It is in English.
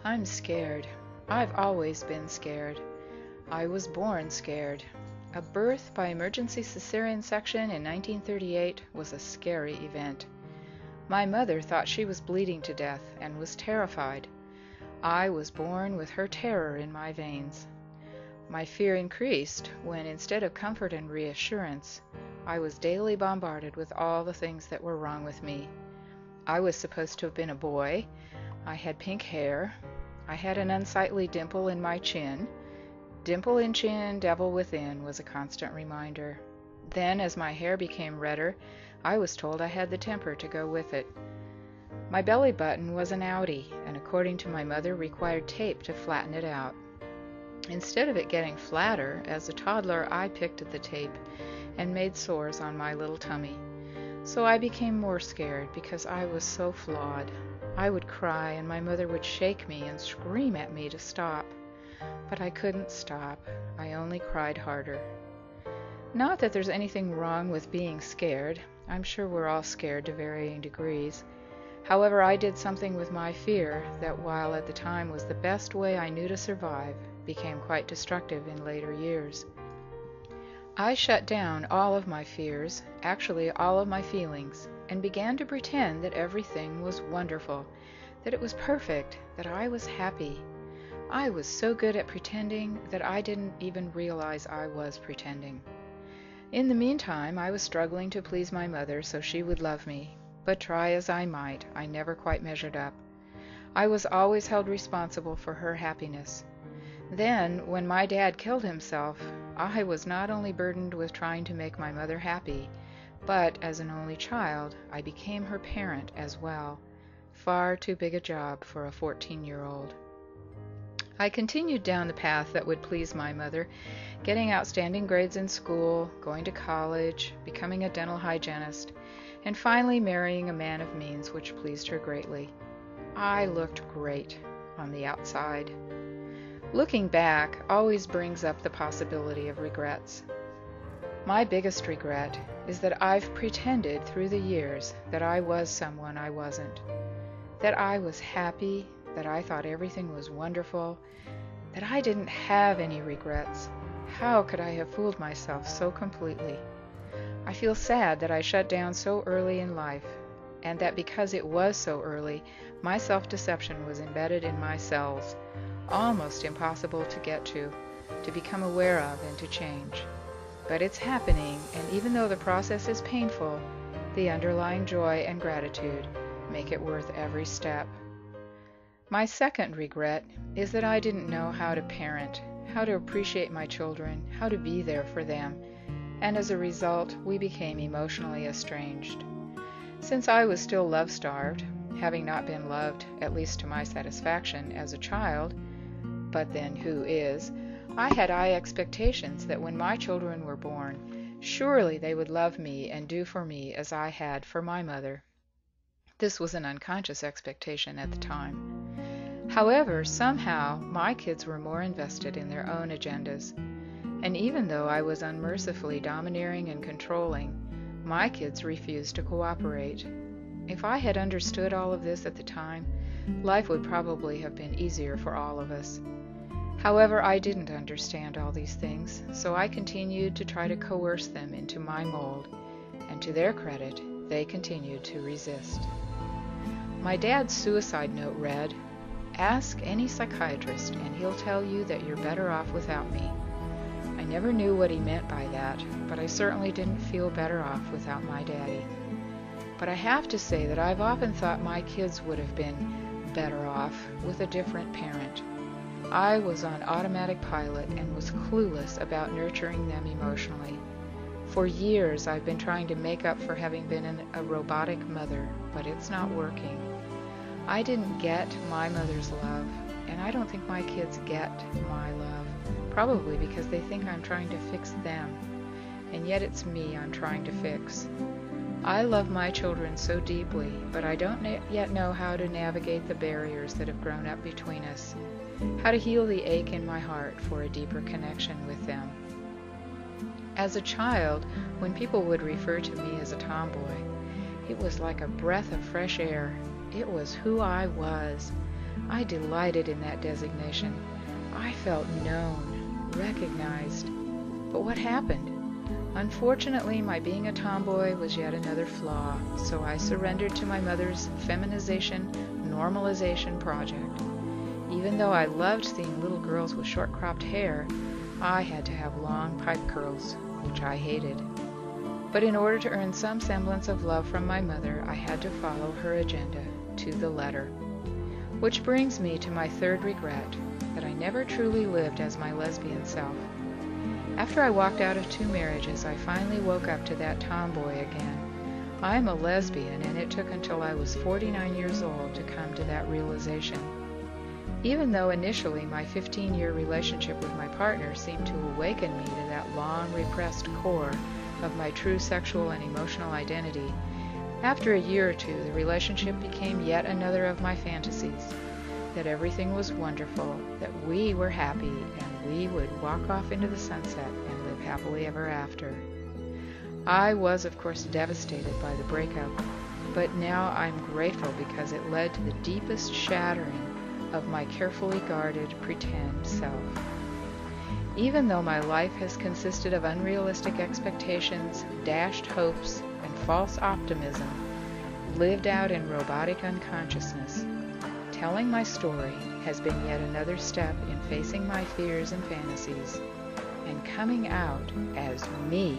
I'm scared. I've always been scared. I was born scared. A birth by emergency cesarean section in 1938 was a scary event. My mother thought she was bleeding to death and was terrified. I was born with her terror in my veins. My fear increased when, instead of comfort and reassurance, I was daily bombarded with all the things that were wrong with me. I was supposed to have been a boy. I had pink hair. I had an unsightly dimple in my chin. Dimple in chin, devil within was a constant reminder. Then, as my hair became redder, I was told I had the temper to go with it. My belly button was an outie, and according to my mother, required tape to flatten it out. Instead of it getting flatter, as a toddler I picked at the tape and made sores on my little tummy. So I became more scared because I was so flawed. I would cry and my mother would shake me and scream at me to stop. But I couldn't stop. I only cried harder. Not that there's anything wrong with being scared. I'm sure we're all scared to varying degrees. However, I did something with my fear that, while at the time was the best way I knew to survive, became quite destructive in later years. I shut down all of my fears, actually all of my feelings, and began to pretend that everything was wonderful, that it was perfect, that I was happy. I was so good at pretending that I didn't even realize I was pretending. In the meantime, I was struggling to please my mother so she would love me, but try as I might, I never quite measured up. I was always held responsible for her happiness. Then, when my dad killed himself, I was not only burdened with trying to make my mother happy, but as an only child, I became her parent as well. Far too big a job for a 14-year-old. I continued down the path that would please my mother, getting outstanding grades in school, going to college, becoming a dental hygienist, and finally marrying a man of means, which pleased her greatly. I looked great on the outside. Looking back always brings up the possibility of regrets. My biggest regret is that I've pretended through the years that I was someone I wasn't, that I was happy, that I thought everything was wonderful, that I didn't have any regrets. How could I have fooled myself so completely? I feel sad that I shut down so early in life, and that because it was so early, my self-deception was embedded in my cells, almost impossible to get to become aware of, and to change. But it's happening, and even though the process is painful, the underlying joy and gratitude make it worth every step. My second regret is that I didn't know how to parent, how to appreciate my children, how to be there for them, and as a result, we became emotionally estranged. Since I was still love-starved, having not been loved, at least to my satisfaction, as a child, but then who is, I had high expectations that when my children were born, surely they would love me and do for me as I had for my mother. This was an unconscious expectation at the time. However, somehow, my kids were more invested in their own agendas. And even though I was unmercifully domineering and controlling, my kids refused to cooperate. If I had understood all of this at the time, life would probably have been easier for all of us. However, I didn't understand all these things, so I continued to try to coerce them into my mold, and to their credit, they continued to resist. My dad's suicide note read, "Ask any psychiatrist and he'll tell you that you're better off without me." I never knew what he meant by that, but I certainly didn't feel better off without my daddy. But I have to say that I've often thought my kids would have been better off with a different parent. I was on automatic pilot and was clueless about nurturing them emotionally. For years I've been trying to make up for having been a robotic mother, but it's not working. I didn't get my mother's love, and I don't think my kids get my love, probably because they think I'm trying to fix them, and yet it's me I'm trying to fix. I love my children so deeply, but I don't yet know how to navigate the barriers that have grown up between us, how to heal the ache in my heart for a deeper connection with them. As a child, when people would refer to me as a tomboy, it was like a breath of fresh air. It was who I was. I delighted in that designation. I felt known, recognized. But what happened? Unfortunately, my being a tomboy was yet another flaw, so I surrendered to my mother's feminization, normalization project. Even though I loved seeing little girls with short-cropped hair, I had to have long pipe curls, which I hated. But in order to earn some semblance of love from my mother, I had to follow her agenda to the letter. Which brings me to my third regret, that I never truly lived as my lesbian self. After I walked out of 2 marriages, I finally woke up to that tomboy again. I'm a lesbian, and it took until I was 49 years old to come to that realization. Even though initially my 15-year relationship with my partner seemed to awaken me to that long repressed core of my true sexual and emotional identity, after a year or two the relationship became yet another of my fantasies, that everything was wonderful, that we were happy, and we would walk off into the sunset and live happily ever after. I was, of course, devastated by the breakup, but now I'm grateful because it led to the deepest shattering of my carefully guarded pretend self. Even though my life has consisted of unrealistic expectations, dashed hopes, and false optimism, lived out in robotic unconsciousness, telling my story has been yet another step in facing my fears and fantasies, and coming out as me